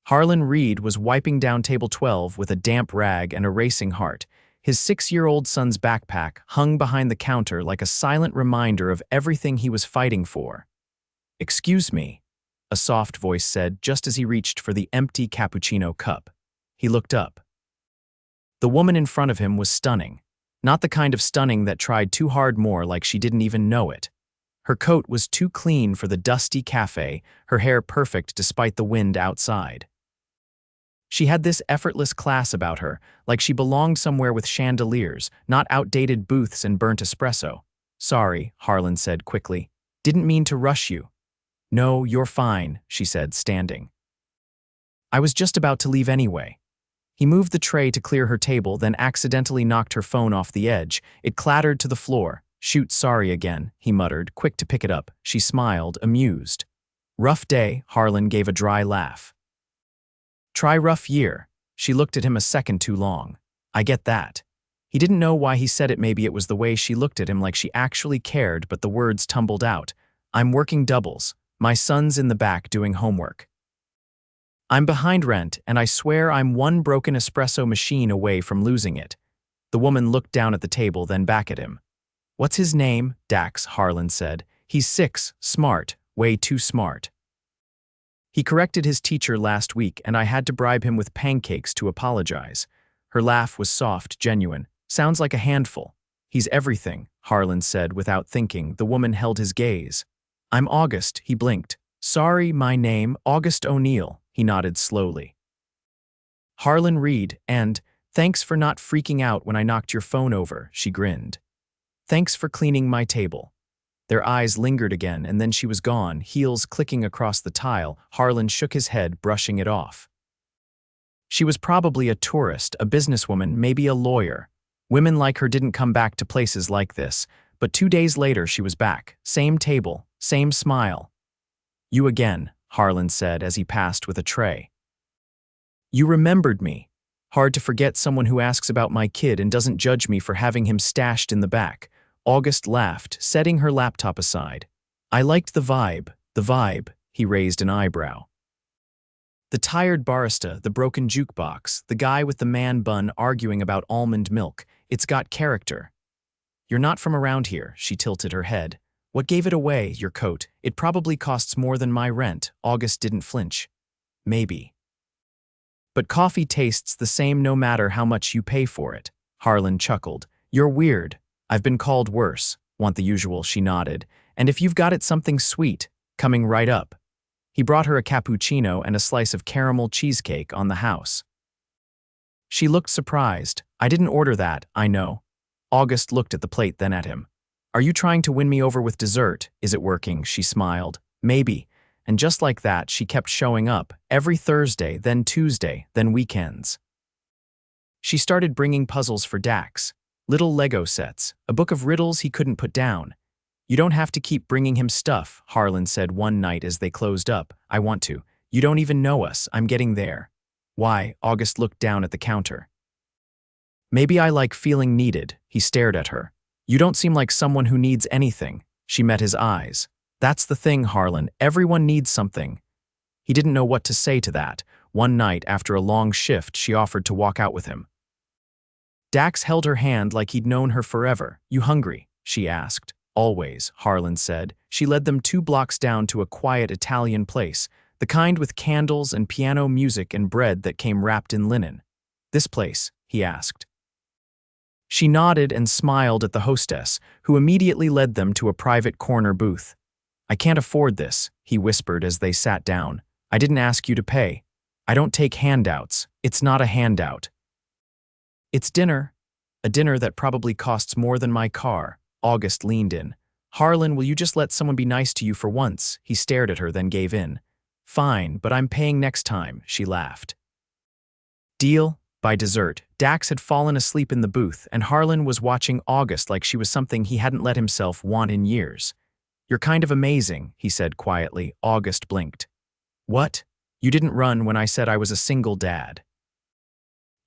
Harlen Reid was wiping down table 12 with a damp rag and a racing heart. His 6-year-old son's backpack hung behind the counter like a silent reminder of everything he was fighting for. "Excuse me," a soft voice said just as he reached for the empty cappuccino cup. He looked up. The woman in front of him was stunning. Not the kind of stunning that tried too hard more like she didn't even know it. Her coat was too clean for the dusty cafe, her hair perfect despite the wind outside. She had this effortless class about her, like she belonged somewhere with chandeliers, not outdated booths and burnt espresso. "Sorry," Harlen said quickly. "Didn't mean to rush you." "No, you're fine," she said, standing. "I was just about to leave anyway." He moved the tray to clear her table, then accidentally knocked her phone off the edge. It clattered to the floor. "Shoot, sorry again," he muttered, quick to pick it up. She smiled, amused. "Rough day," Harlen gave a dry laugh. "Try rough year." She looked at him a second too long. "I get that." He didn't know why he said it. Maybe it was the way she looked at him, like she actually cared, but the words tumbled out. "I'm working doubles. My son's in the back doing homework. I'm behind rent, and I swear I'm one broken espresso machine away from losing it." The woman looked down at the table, then back at him. "What's his name?" Dax, Harlen said. "He's 6, smart, way too smart. He corrected his teacher last week, and I had to bribe him with pancakes to apologize." Her laugh was soft, genuine. "Sounds like a handful." "He's everything," Harlen said without thinking. The woman held his gaze. "I'm August," he blinked. "Sorry, my name, August O'Neill," he nodded slowly. "Harlen Reid, and thanks for not freaking out when I knocked your phone over," she grinned. "Thanks for cleaning my table." Their eyes lingered again, and then she was gone, heels clicking across the tile. Harlen shook his head, brushing it off. She was probably a tourist, a businesswoman, maybe a lawyer. Women like her didn't come back to places like this, but 2 days later she was back. Same table, same smile. "You again," Harlen said as he passed with a tray. "You remembered me. Hard to forget someone who asks about my kid and doesn't judge me for having him stashed in the back." August laughed, setting her laptop aside. "I liked the vibe, he raised an eyebrow. The tired barista, the broken jukebox, the guy with the man bun arguing about almond milk. It's got character." "You're not from around here," she tilted her head. "What gave it away, your coat? It probably costs more than my rent." August didn't flinch. "Maybe. But coffee tastes the same no matter how much you pay for it." Harlen chuckled. "You're weird. I've been called worse." "Want the usual," she nodded. "And if you've got it, something sweet, coming right up." He brought her a cappuccino and a slice of caramel cheesecake on the house. She looked surprised. "I didn't order that, I know." August looked at the plate, then at him. "Are you trying to win me over with dessert? Is it working?" She smiled. "Maybe." And just like that, she kept showing up, every Thursday, then Tuesday, then weekends. She started bringing puzzles for Dax. Little Lego sets, a book of riddles he couldn't put down. "You don't have to keep bringing him stuff," Harlen said one night as they closed up. "I want to. You don't even know us. I'm getting there." "Why?" August looked down at the counter. "Maybe I like feeling needed." He stared at her. "You don't seem like someone who needs anything." She met his eyes. "That's the thing, Harlen. Everyone needs something." He didn't know what to say to that. One night, after a long shift, she offered to walk out with him. Dax held her hand like he'd known her forever. "You hungry?" she asked. "Always," Harlen said. She led them 2 blocks down to a quiet Italian place, the kind with candles and piano music and bread that came wrapped in linen. "This place?" he asked. She nodded and smiled at the hostess, who immediately led them to a private corner booth. "I can't afford this," he whispered as they sat down. "I didn't ask you to pay. I don't take handouts. It's not a handout. It's dinner. A dinner that probably costs more than my car." August leaned in. "Harlen, will you just let someone be nice to you for once?" He stared at her, then gave in. "Fine, but I'm paying next time," she laughed. "Deal?" By dessert, Dax had fallen asleep in the booth, and Harlen was watching August like she was something he hadn't let himself want in years. "You're kind of amazing," he said quietly. August blinked. "What? You didn't run when I said I was a single dad.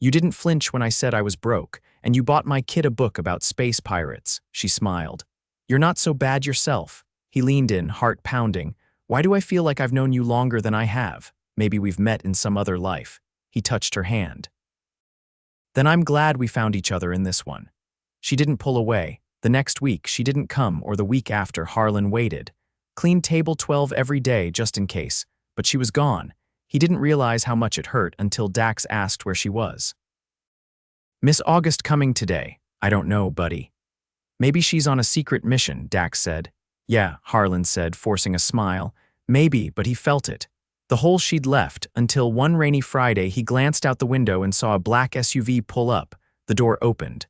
You didn't flinch when I said I was broke, and you bought my kid a book about space pirates." She smiled. "You're not so bad yourself." He leaned in, heart pounding. "Why do I feel like I've known you longer than I have?" Maybe we've met in some other life. He touched her hand. Then I'm glad we found each other in this one. She didn't pull away. The next week, she didn't come, or the week after. Harlen waited. Cleaned table 12 every day, just in case. But she was gone. He didn't realize how much it hurt until Dax asked where she was. Miss August coming today? I don't know, buddy. Maybe she's on a secret mission, Dax said. Yeah, Harlen said, forcing a smile. Maybe, but he felt it. The hole she'd left, until one rainy Friday he glanced out the window and saw a black SUV pull up. The door opened.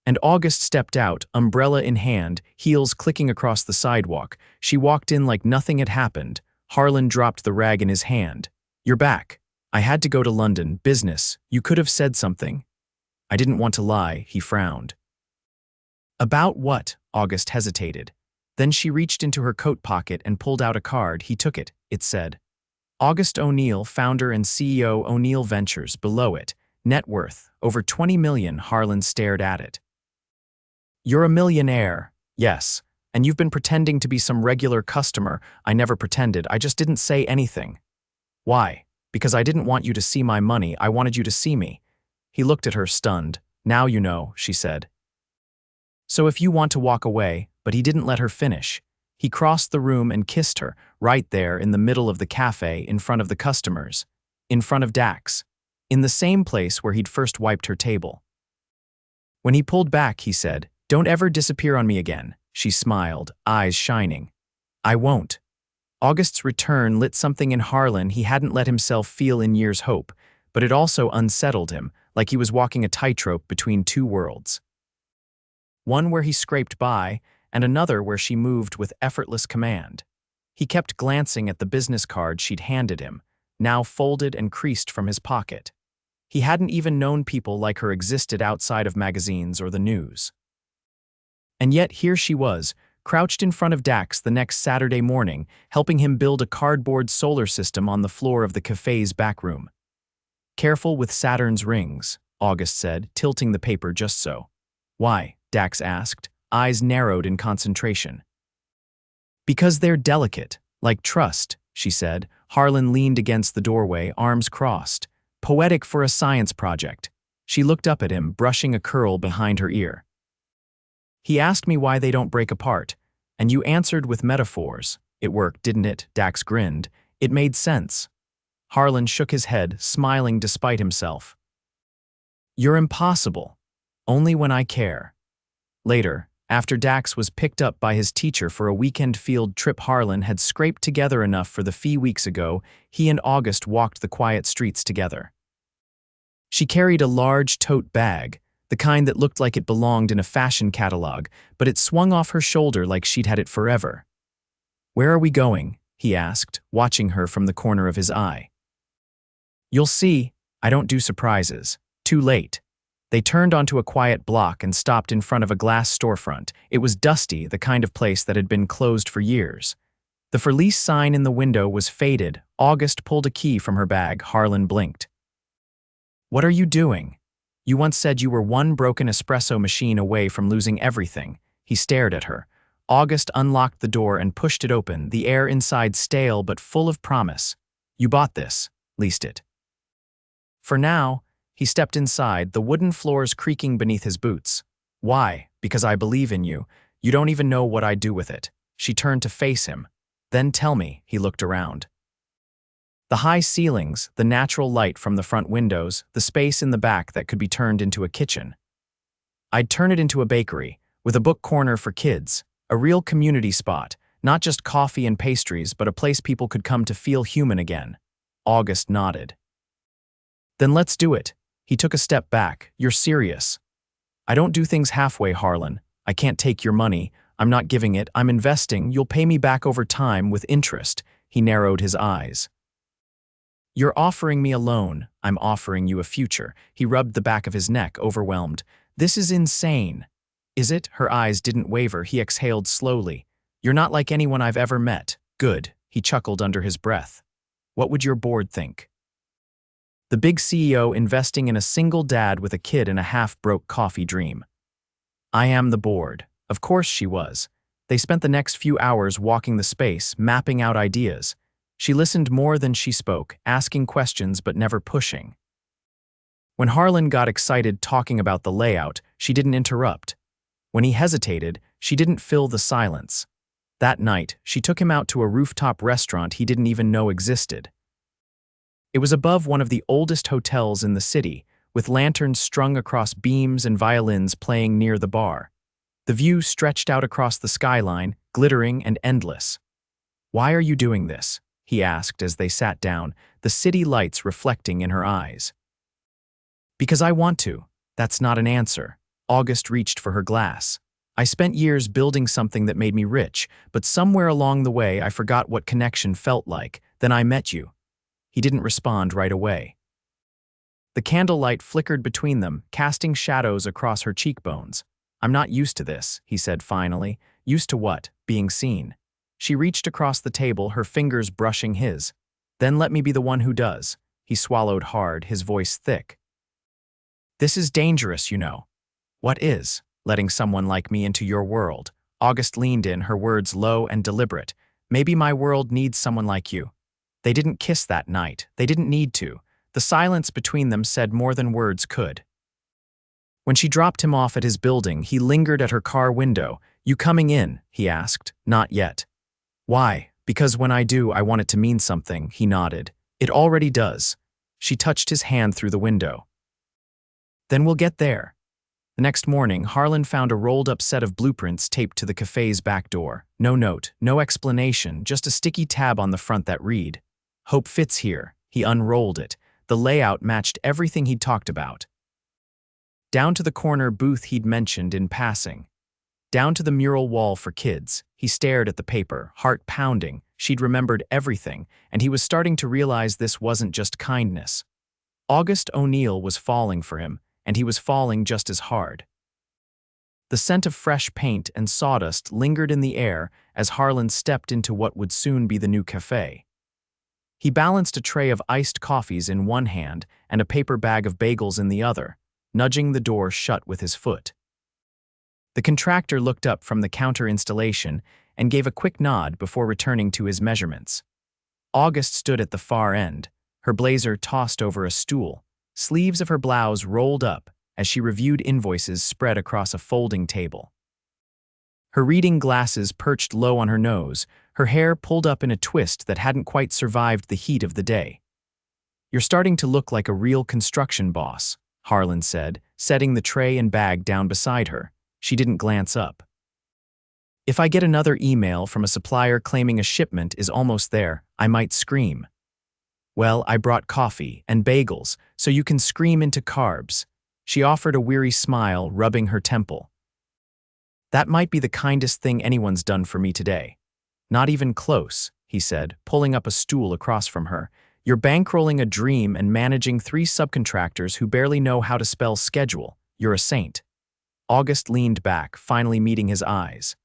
And August stepped out, umbrella in hand, heels clicking across the sidewalk. She walked in like nothing had happened. Harlen dropped the rag in his hand. You're back. I had to go to London, business. You could have said something. I didn't want to lie, he frowned. About what? August hesitated. Then she reached into her coat pocket and pulled out a card. He took it. It said, August O'Neill, founder and CEO, O'Neill Ventures. Below it, net worth, over 20 million. Harlen stared at it. You're a millionaire. Yes. And you've been pretending to be some regular customer. I never pretended. I just didn't say anything. Why? Because I didn't want you to see my money. I wanted you to see me. He looked at her, stunned. Now you know, she said. So if you want to walk away, but he didn't let her finish. He crossed the room and kissed her, right there in the middle of the cafe, in front of the customers. In front of Dax. In the same place where he'd first wiped her table. When he pulled back, he said, Don't ever disappear on me again. She smiled, eyes shining. I won't. August's return lit something in Harlen he hadn't let himself feel in years. Hope, but it also unsettled him, like he was walking a tightrope between two worlds. One where he scraped by, and another where she moved with effortless command. He kept glancing at the business card she'd handed him, now folded and creased from his pocket. He hadn't even known people like her existed outside of magazines or the news. And yet here she was, crouched in front of Dax the next Saturday morning, helping him build a cardboard solar system on the floor of the cafe's back room. Careful with Saturn's rings, August said, tilting the paper just so. Why? Dax asked, eyes narrowed in concentration. Because they're delicate, like trust, she said. Harlen leaned against the doorway, arms crossed. Poetic for a science project. She looked up at him, brushing a curl behind her ear. He asked me why they don't break apart, and you answered with metaphors. It worked, didn't it? Dax grinned. It made sense. Harlen shook his head, smiling despite himself. You're impossible. Only when I care. Later, after Dax was picked up by his teacher for a weekend field trip, Harlen had scraped together enough for the fee. Weeks ago, he and August walked the quiet streets together. She carried a large tote bag, the kind that looked like it belonged in a fashion catalog, but it swung off her shoulder like she'd had it forever. Where are we going? He asked, watching her from the corner of his eye. You'll see, I don't do surprises. Too late. They turned onto a quiet block and stopped in front of a glass storefront. It was dusty, the kind of place that had been closed for years. The for lease sign in the window was faded. August pulled a key from her bag. Harlen blinked. What are you doing? You once said you were one broken espresso machine away from losing everything. He stared at her. August unlocked the door and pushed it open, the air inside stale but full of promise. You bought this, leased it. For now, he stepped inside, the wooden floors creaking beneath his boots. Why? Because I believe in you. You don't even know what I'd do with it. She turned to face him. Then tell me, he looked around. The high ceilings, the natural light from the front windows, the space in the back that could be turned into a kitchen. I'd turn it into a bakery, with a book corner for kids, a real community spot, not just coffee and pastries, but a place people could come to feel human again. August nodded. Then let's do it. He took a step back. You're serious. I don't do things halfway, Harlen. I can't take your money. I'm not giving it. I'm investing. You'll pay me back over time with interest. He narrowed his eyes. You're offering me a loan. I'm offering you a future. He rubbed the back of his neck, overwhelmed. This is insane. Is it? Her eyes didn't waver. He exhaled slowly. You're not like anyone I've ever met. Good. He chuckled under his breath. What would your board think? The big CEO investing in a single dad with a kid and a half-broke coffee dream. I am the board. Of course she was. They spent the next few hours walking the space, mapping out ideas. She listened more than she spoke, asking questions but never pushing. When Harlen got excited talking about the layout, she didn't interrupt. When he hesitated, she didn't fill the silence. That night, she took him out to a rooftop restaurant he didn't even know existed. It was above one of the oldest hotels in the city, with lanterns strung across beams and violins playing near the bar. The view stretched out across the skyline, glittering and endless. "Why are you doing this?" he asked as they sat down, the city lights reflecting in her eyes. "Because I want to." That's not an answer. August reached for her glass. "I spent years building something that made me rich, but somewhere along the way I forgot what connection felt like. Then I met you." He didn't respond right away. The candlelight flickered between them, casting shadows across her cheekbones. "I'm not used to this," he said finally. "Used to what? Being seen." She reached across the table, her fingers brushing his. "Then let me be the one who does." He swallowed hard, his voice thick. "This is dangerous, you know." "What is?" "Letting someone like me into your world." August leaned in, her words low and deliberate. "Maybe my world needs someone like you." They didn't kiss that night. They didn't need to. The silence between them said more than words could. When she dropped him off at his building, he lingered at her car window. "You coming in?" he asked. "Not yet." "Why?" "Because when I do, I want it to mean something," he nodded. "It already does." She touched his hand through the window. "Then we'll get there." The next morning, Harlen found a rolled-up set of blueprints taped to the cafe's back door. No note, no explanation, just a sticky tab on the front that read, "Hope fits here." He unrolled it. The layout matched everything he'd talked about. Down to the corner booth he'd mentioned in passing. Down to the mural wall for kids. He stared at the paper, heart pounding. She'd remembered everything, and he was starting to realize this wasn't just kindness. August O'Neill was falling for him, and he was falling just as hard. The scent of fresh paint and sawdust lingered in the air as Harlen stepped into what would soon be the new café. He balanced a tray of iced coffees in one hand and a paper bag of bagels in the other, nudging the door shut with his foot. The contractor looked up from the counter installation and gave a quick nod before returning to his measurements. August stood at the far end, her blazer tossed over a stool, sleeves of her blouse rolled up as she reviewed invoices spread across a folding table. Her reading glasses perched low on her nose, her hair pulled up in a twist that hadn't quite survived the heat of the day. "You're starting to look like a real construction boss," Harlen said, setting the tray and bag down beside her. She didn't glance up. "If I get another email from a supplier claiming a shipment is almost there, I might scream." "Well, I brought coffee and bagels, so you can scream into carbs." She offered a weary smile, rubbing her temple. "That might be the kindest thing anyone's done for me today." "Not even close," he said, pulling up a stool across from her. "You're bankrolling a dream and managing 3 subcontractors who barely know how to spell schedule. You're a saint." August leaned back, finally meeting his eyes.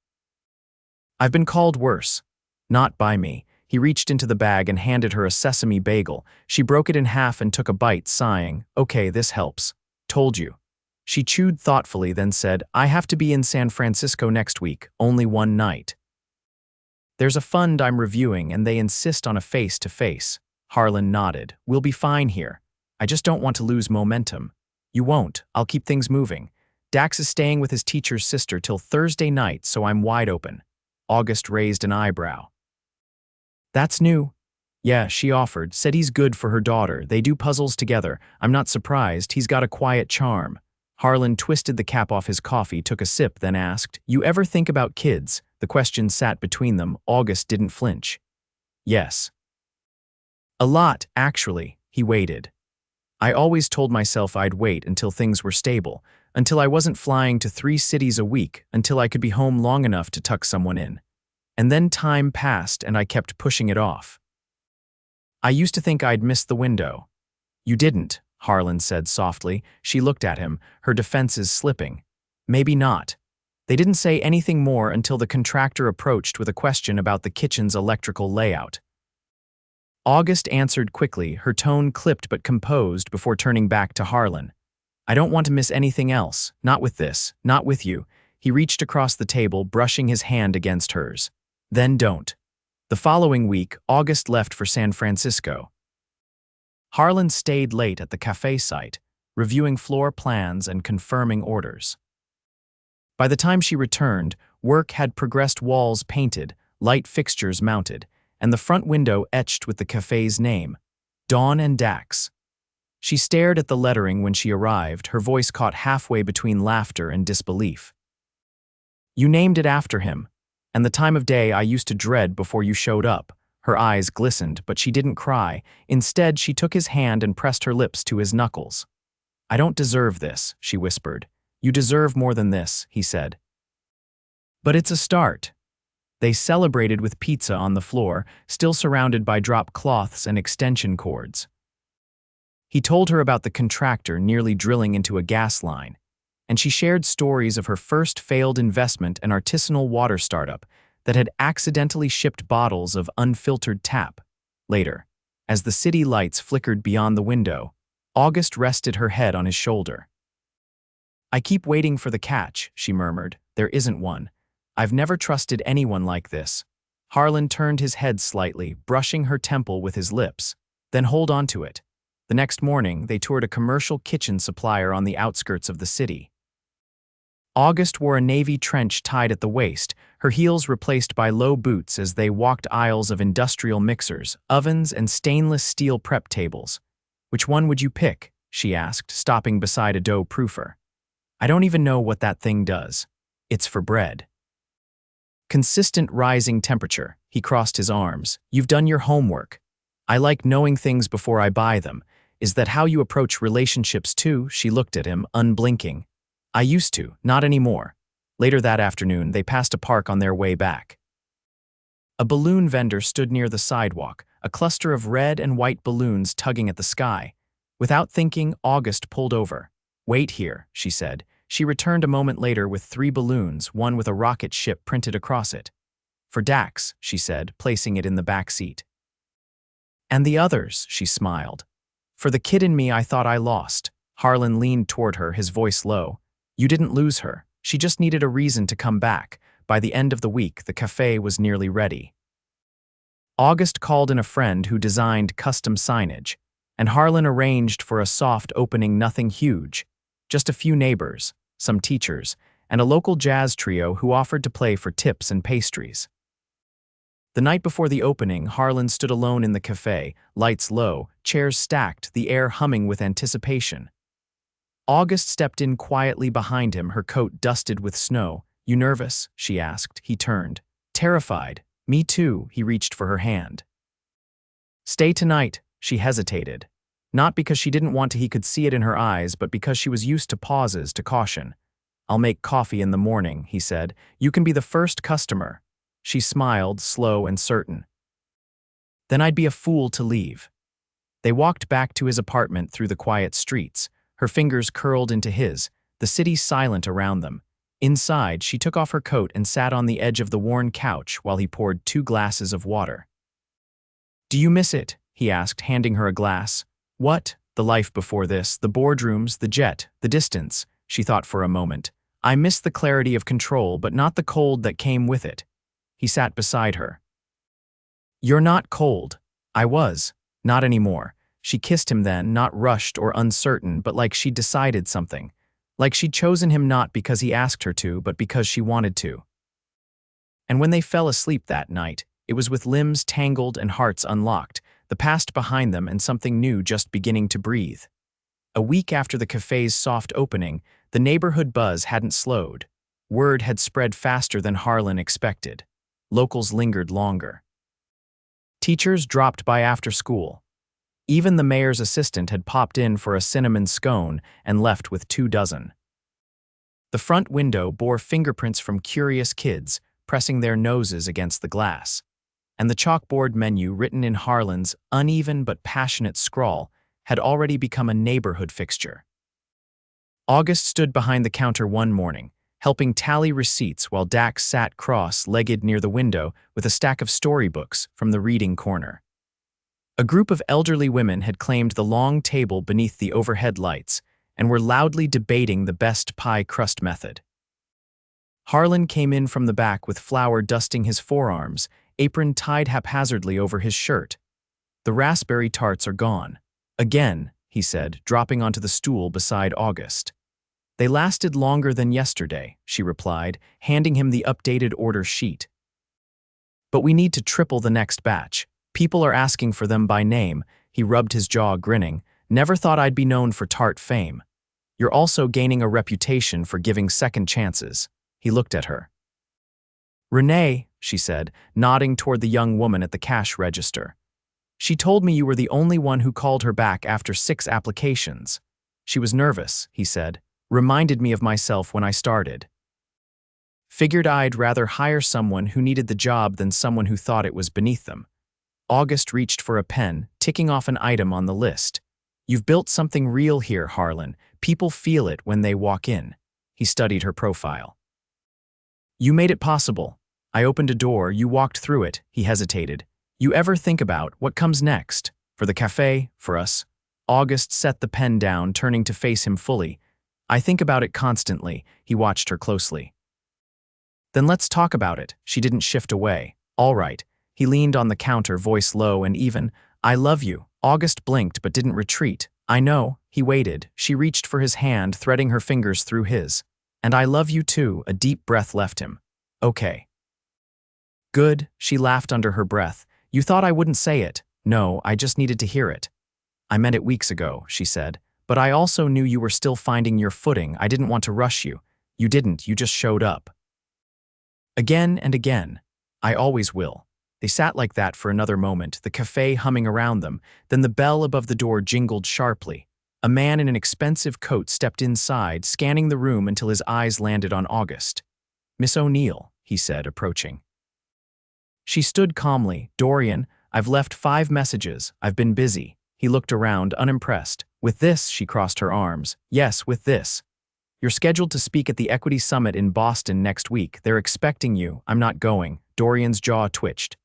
"I've been called worse." "Not by me." He reached into the bag and handed her a sesame bagel. She broke it in half and took a bite, sighing. "Okay, this helps." "Told you." She chewed thoughtfully, then said, "I have to be in San Francisco next week, only one night. There's a fund I'm reviewing and they insist on a face-to-face." Harlen nodded. "We'll be fine here. I just don't want to lose momentum." "You won't. I'll keep things moving. Dax is staying with his teacher's sister till Thursday night, so I'm wide open." August raised an eyebrow. "That's new." "Yeah," she offered. "Said he's good for her daughter. They do puzzles together. I'm not surprised. He's got a quiet charm." Harlen twisted the cap off his coffee, took a sip, then asked, "You ever think about kids?" The question sat between them. August didn't flinch. "Yes." "A lot, actually." He waited. "I always told myself I'd wait until things were stable, until I wasn't flying to 3 cities a week, until I could be home long enough to tuck someone in. And then time passed and I kept pushing it off. I used to think I'd missed the window." "You didn't," Harlen said softly. She looked at him, her defenses slipping. "Maybe not." They didn't say anything more until the contractor approached with a question about the kitchen's electrical layout. August answered quickly, her tone clipped but composed before turning back to Harlen. "I don't want to miss anything else, not with this, not with you." He reached across the table, brushing his hand against hers. "Then don't." The following week, August left for San Francisco. Harlen stayed late at the café site, reviewing floor plans and confirming orders. By the time she returned, work had progressed, walls painted, light fixtures mounted, and the front window etched with the café's name, Dawn and Dax. She stared at the lettering when she arrived, her voice caught halfway between laughter and disbelief. "You named it after him, and the time of day I used to dread before you showed up." Her eyes glistened, but she didn't cry. Instead, she took his hand and pressed her lips to his knuckles. "I don't deserve this," she whispered. "You deserve more than this," he said. "But it's a start." They celebrated with pizza on the floor, still surrounded by drop cloths and extension cords. He told her about the contractor nearly drilling into a gas line, and she shared stories of her first failed investment, an artisanal water startup that had accidentally shipped bottles of unfiltered tap. Later, as the city lights flickered beyond the window, August rested her head on his shoulder. "I keep waiting for the catch," she murmured. "There isn't one. I've never trusted anyone like this." Harlen turned his head slightly, brushing her temple with his lips. "Then hold on to it." The next morning, they toured a commercial kitchen supplier on the outskirts of the city. August wore a navy trench tied at the waist, her heels replaced by low boots as they walked aisles of industrial mixers, ovens, and stainless steel prep tables. "Which one would you pick?" she asked, stopping beside a dough proofer. "I don't even know what that thing does. It's for bread." Consistent rising temperature. He crossed his arms. "You've done your homework. I like knowing things before I buy them. Is that how you approach relationships too?" She looked at him, unblinking. "I used to, not anymore." Later that afternoon, they passed a park on their way back. A balloon vendor stood near the sidewalk, a cluster of red and white balloons tugging at the sky. Without thinking, August pulled over. "Wait here," she said. She returned a moment later with 3 balloons, one with a rocket ship printed across it. "For Dax," she said, placing it in the back seat. "And the others," she smiled. "For the kid in me I thought I lost." Harlen leaned toward her, his voice low. "You didn't lose her. She just needed a reason to come back." By the end of the week, the café was nearly ready. August called in a friend who designed custom signage, and Harlen arranged for a soft opening, nothing huge. Just a few neighbors, some teachers, and a local jazz trio who offered to play for tips and pastries. The night before the opening, Harlen stood alone in the café, lights low, chairs stacked, the air humming with anticipation. August stepped in quietly behind him, her coat dusted with snow. "You nervous?" she asked. He turned. "Terrified." "Me too." He reached for her hand. "Stay tonight." She hesitated. Not because she didn't want to, he could see it in her eyes, but because she was used to pauses, to caution. "I'll make coffee in the morning," he said. "You can be the first customer." She smiled, slow and certain. "Then I'd be a fool to leave." They walked back to his apartment through the quiet streets, her fingers curled into his, the city silent around them. Inside, she took off her coat and sat on the edge of the worn couch while he poured 2 glasses of water. "Do you miss it?" he asked, handing her a glass. "What?" "The life before this, the boardrooms, the jet, the distance." She thought for a moment. "I miss the clarity of control, but not the cold that came with it." He sat beside her. "You're not cold." "I was. Not anymore." She kissed him then, not rushed or uncertain, but like she'd decided something. Like she'd chosen him not because he asked her to, but because she wanted to. And when they fell asleep that night, it was with limbs tangled and hearts unlocked, the past behind them and something new just beginning to breathe. A week after the café's soft opening, the neighborhood buzz hadn't slowed. Word had spread faster than Harlen expected. Locals lingered longer. Teachers dropped by after school. Even the mayor's assistant had popped in for a cinnamon scone and left with 2 dozen. The front window bore fingerprints from curious kids, pressing their noses against the glass. And the chalkboard menu, written in Harlen's uneven but passionate scrawl, had already become a neighborhood fixture. August stood behind the counter one morning, helping tally receipts while Dax sat cross-legged near the window with a stack of storybooks from the reading corner. A group of elderly women had claimed the long table beneath the overhead lights and were loudly debating the best pie crust method. Harlen came in from the back with flour dusting his forearms, apron tied haphazardly over his shirt. "The raspberry tarts are gone." "Again," he said, dropping onto the stool beside August. "They lasted longer than yesterday," she replied, handing him the updated order sheet. "But we need to triple the next batch. People are asking for them by name." He rubbed his jaw, grinning. "Never thought I'd be known for tart fame. You're also gaining a reputation for giving second chances." He looked at her. "Renee," she said, nodding toward the young woman at the cash register. "She told me you were the only one who called her back after 6 applications." "She was nervous," he said. "Reminded me of myself when I started. Figured I'd rather hire someone who needed the job than someone who thought it was beneath them." August reached for a pen, ticking off an item on the list. "You've built something real here, Harlen. People feel it when they walk in." He studied her profile. "You made it possible. I opened a door, you walked through it." He hesitated. "You ever think about what comes next? For the café, for us?" August set the pen down, turning to face him fully. "I think about it constantly." He watched her closely. "Then let's talk about it." She didn't shift away. "All right." He leaned on the counter, voice low and even. "I love you." August blinked but didn't retreat. "I know." He waited. She reached for his hand, threading her fingers through his. "And I love you too." A deep breath left him. "Okay." "Good," she laughed under her breath. "You thought I wouldn't say it." "No, I just needed to hear it." "I meant it weeks ago," she said. "But I also knew you were still finding your footing. I didn't want to rush you." "You didn't, you just showed up." "Again and again. I always will." They sat like that for another moment, the café humming around them. Then the bell above the door jingled sharply. A man in an expensive coat stepped inside, scanning the room until his eyes landed on August. "Miss O'Neill," he said, approaching. She stood calmly. "Dorian, I've left 5 messages. I've been busy." He looked around, unimpressed. "With this," she crossed her arms. "Yes, with this. You're scheduled to speak at the Equity Summit in Boston next week. They're expecting you." "I'm not going." Dorian's jaw twitched.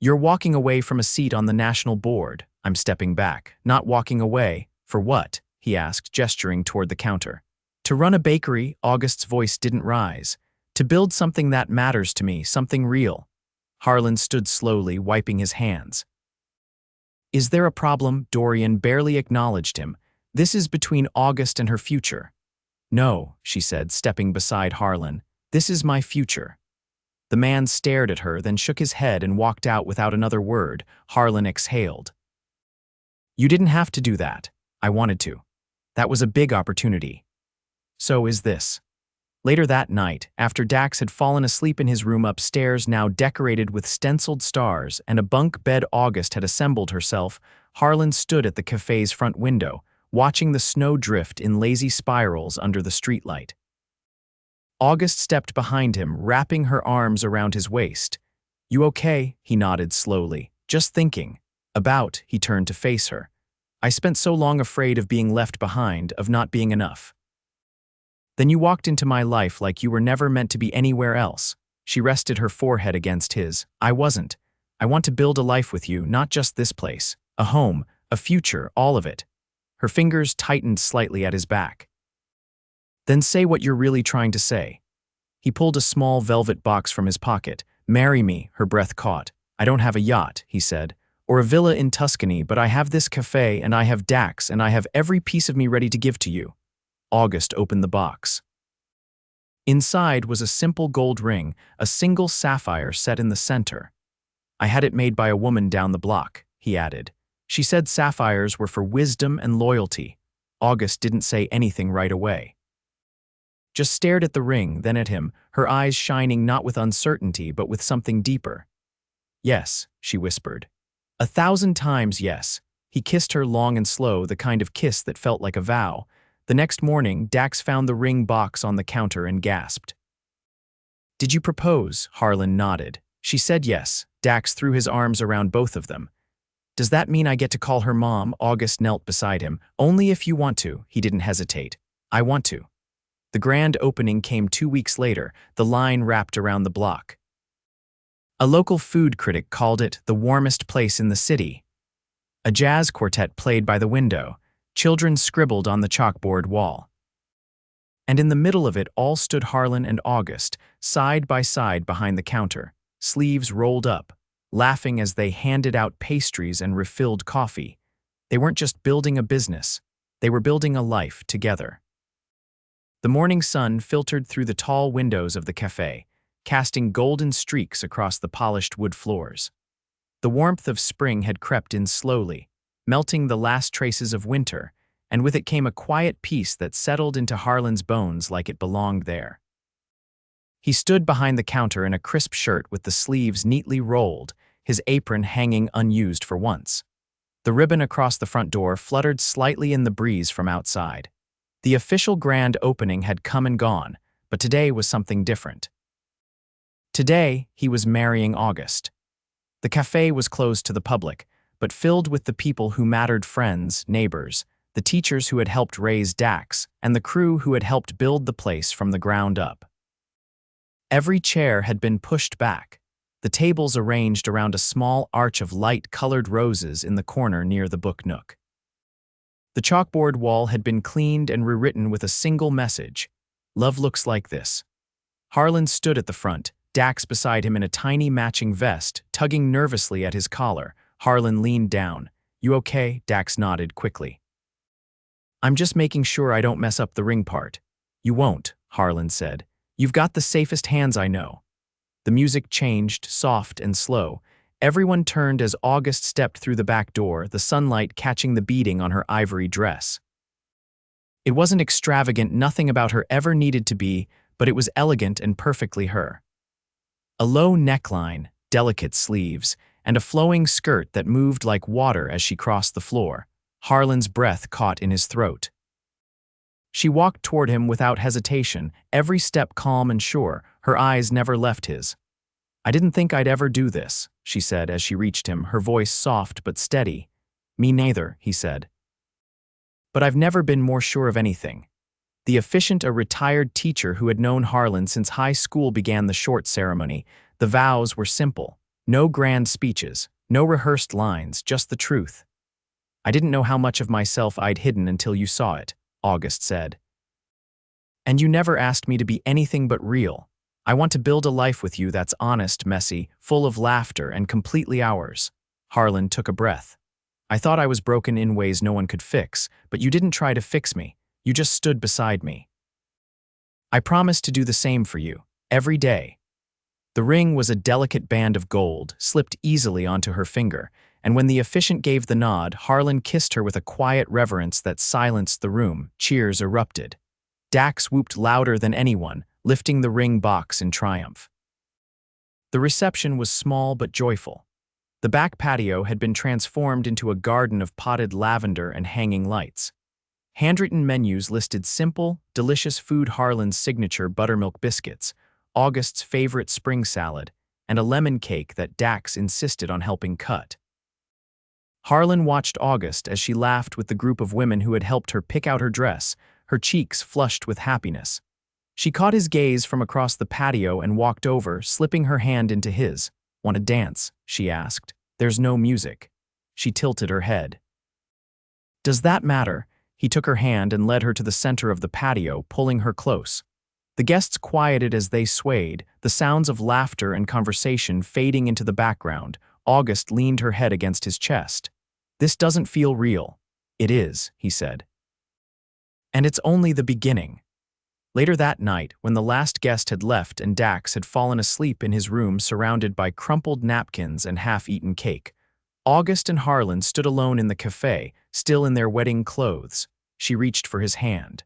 "You're walking away from a seat on the national board." "I'm stepping back." "Not walking away. For what?" he asked, gesturing toward the counter. "To run a bakery." August's voice didn't rise. "To build something that matters to me, something real." Harlen stood slowly, wiping his hands. "Is there a problem?" Dorian barely acknowledged him. "This is between August and her future." "No," she said, stepping beside Harlen. "This is my future." The man stared at her, then shook his head and walked out without another word. Harlen exhaled. "You didn't have to do that. I wanted to. That was a big opportunity. So is this." Later that night, after Dax had fallen asleep in his room upstairs, now decorated with stenciled stars, and a bunk bed August had assembled herself, Harlen stood at the café's front window, watching the snow drift in lazy spirals under the streetlight. August stepped behind him, wrapping her arms around his waist. "You okay?" He nodded slowly. "Just thinking." "About?" He turned to face her. "I spent so long afraid of being left behind, of not being enough. Then you walked into my life like you were never meant to be anywhere else." She rested her forehead against his. "I wasn't. I want to build a life with you, not just this place. A home, a future, all of it." Her fingers tightened slightly at his back. "Then say what you're really trying to say." He pulled a small velvet box from his pocket. "Marry me." Her breath caught. "I don't have a yacht," he said, "or a villa in Tuscany, but I have this café, and I have Dax, and I have every piece of me ready to give to you." August opened the box. Inside was a simple gold ring, a single sapphire set in the center. "I had it made by a woman down the block," he added. "She said sapphires were for wisdom and loyalty." August didn't say anything right away. Just stared at the ring, then at him, her eyes shining not with uncertainty but with something deeper. "Yes," she whispered. 1,000 times yes. He kissed her long and slow, the kind of kiss that felt like a vow. The next morning, Dax found the ring box on the counter and gasped. "Did you propose?" Harlen nodded. She said yes. Dax threw his arms around both of them. "Does that mean I get to call her mom?" August knelt beside him. "Only if you want to." He didn't hesitate. "I want to." The grand opening came 2 weeks later, the line wrapped around the block. A local food critic called it the warmest place in the city. A jazz quartet played by the window. Children scribbled on the chalkboard wall. And in the middle of it all stood Harlen and August, side by side behind the counter. sleeves rolled up, laughing as they handed out pastries and refilled coffee. They weren't just building a business, they were building a life together. The morning sun filtered through the tall windows of the café, casting golden streaks across the polished wood floors. The warmth of spring had crept in slowly, melting the last traces of winter, and with it came a quiet peace that settled into Harlen's bones like it belonged there. He stood behind the counter in a crisp shirt with the sleeves neatly rolled, his apron hanging unused for once. The ribbon across the front door fluttered slightly in the breeze from outside. The official grand opening had come and gone, but today was something different. Today, he was marrying August. The café was closed to the public, but filled with the people who mattered: friends, neighbors, the teachers who had helped raise Dax, and the crew who had helped build the place from the ground up. Every chair had been pushed back, the tables arranged around a small arch of light-colored roses in the corner near the book nook. The chalkboard wall had been cleaned and rewritten with a single message: "Love looks like this." Harlen stood at the front, Dax beside him in a tiny matching vest, tugging nervously at his collar. Harlen leaned down. "You okay?" Dax nodded quickly. "I'm just making sure I don't mess up the ring part." "You won't," Harlen said. "You've got the safest hands I know." The music changed, soft and slow. Everyone turned as August stepped through the back door, the sunlight catching the beading on her ivory dress. It wasn't extravagant, nothing about her ever needed to be, but it was elegant and perfectly her. A low neckline, delicate sleeves, and a flowing skirt that moved like water as she crossed the floor. Harlen's breath caught in his throat. She walked toward him without hesitation, every step calm and sure, her eyes never left his. "I didn't think I'd ever do this," she said as she reached him, her voice soft but steady. "Me neither," he said. "But I've never been more sure of anything." The officiant, a retired teacher who had known Harlen since high school, began the short ceremony. The vows were simple. No grand speeches, no rehearsed lines, just the truth. "I didn't know how much of myself I'd hidden until you saw it," August said. "And you never asked me to be anything but real. I want to build a life with you that's honest, messy, full of laughter, and completely ours." Harlen took a breath. "I thought I was broken in ways no one could fix, but you didn't try to fix me. You just stood beside me. I promise to do the same for you, every day." The ring was a delicate band of gold, slipped easily onto her finger, and when the officiant gave the nod, Harlen kissed her with a quiet reverence that silenced the room. Cheers erupted. Dax whooped louder than anyone, lifting the ring box in triumph. The reception was small but joyful. The back patio had been transformed into a garden of potted lavender and hanging lights. Handwritten menus listed simple, delicious food: Harlen's signature buttermilk biscuits, August's favorite spring salad, and a lemon cake that Dax insisted on helping cut. Harlen watched August as she laughed with the group of women who had helped her pick out her dress, her cheeks flushed with happiness. She caught his gaze from across the patio and walked over, slipping her hand into his. "Want to dance?" she asked. "There's no music." She tilted her head. "Does that matter?" He took her hand and led her to the center of the patio, pulling her close. The guests quieted as they swayed, the sounds of laughter and conversation fading into the background. August leaned her head against his chest. "This doesn't feel real." "It is," he said. "And it's only the beginning." Later that night, when the last guest had left and Dax had fallen asleep in his room surrounded by crumpled napkins and half-eaten cake, August and Harlen stood alone in the café, still in their wedding clothes. She reached for his hand.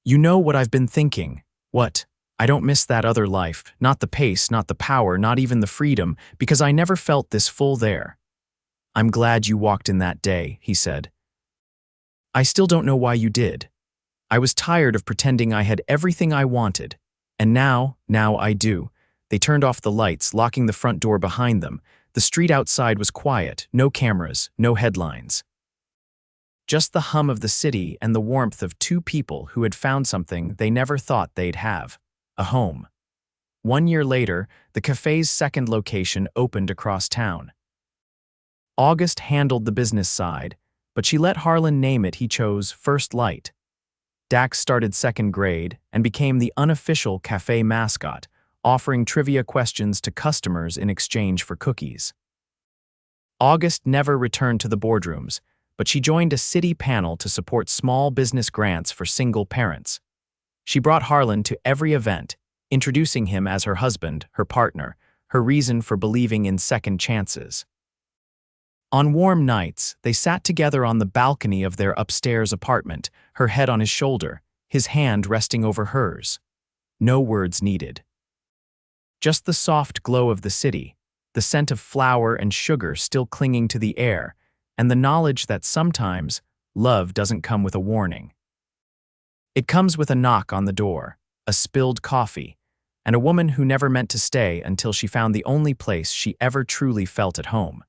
"You know what I've been thinking." "What?" "I don't miss that other life, not the pace, not the power, not even the freedom, because I never felt this full there." "I'm glad you walked in that day," he said. "I still don't know why you did. I was tired of pretending I had everything I wanted. And now I do." They turned off the lights, locking the front door behind them. The street outside was quiet, no cameras, no headlines. Just the hum of the city and the warmth of two people who had found something they never thought they'd have: a home. 1 year later, the café's second location opened across town. August handled the business side, but she let Harlen name it. He chose First Light. Dax started second grade and became the unofficial café mascot, offering trivia questions to customers in exchange for cookies. August never returned to the boardrooms, but she joined a city panel to support small business grants for single parents. She brought Harlen to every event, introducing him as her husband, her partner, her reason for believing in second chances. On warm nights, they sat together on the balcony of their upstairs apartment, her head on his shoulder, his hand resting over hers. No words needed. Just the soft glow of the city, the scent of flour and sugar still clinging to the air, and the knowledge that sometimes love doesn't come with a warning. It comes with a knock on the door, a spilled coffee, and a woman who never meant to stay until she found the only place she ever truly felt at home.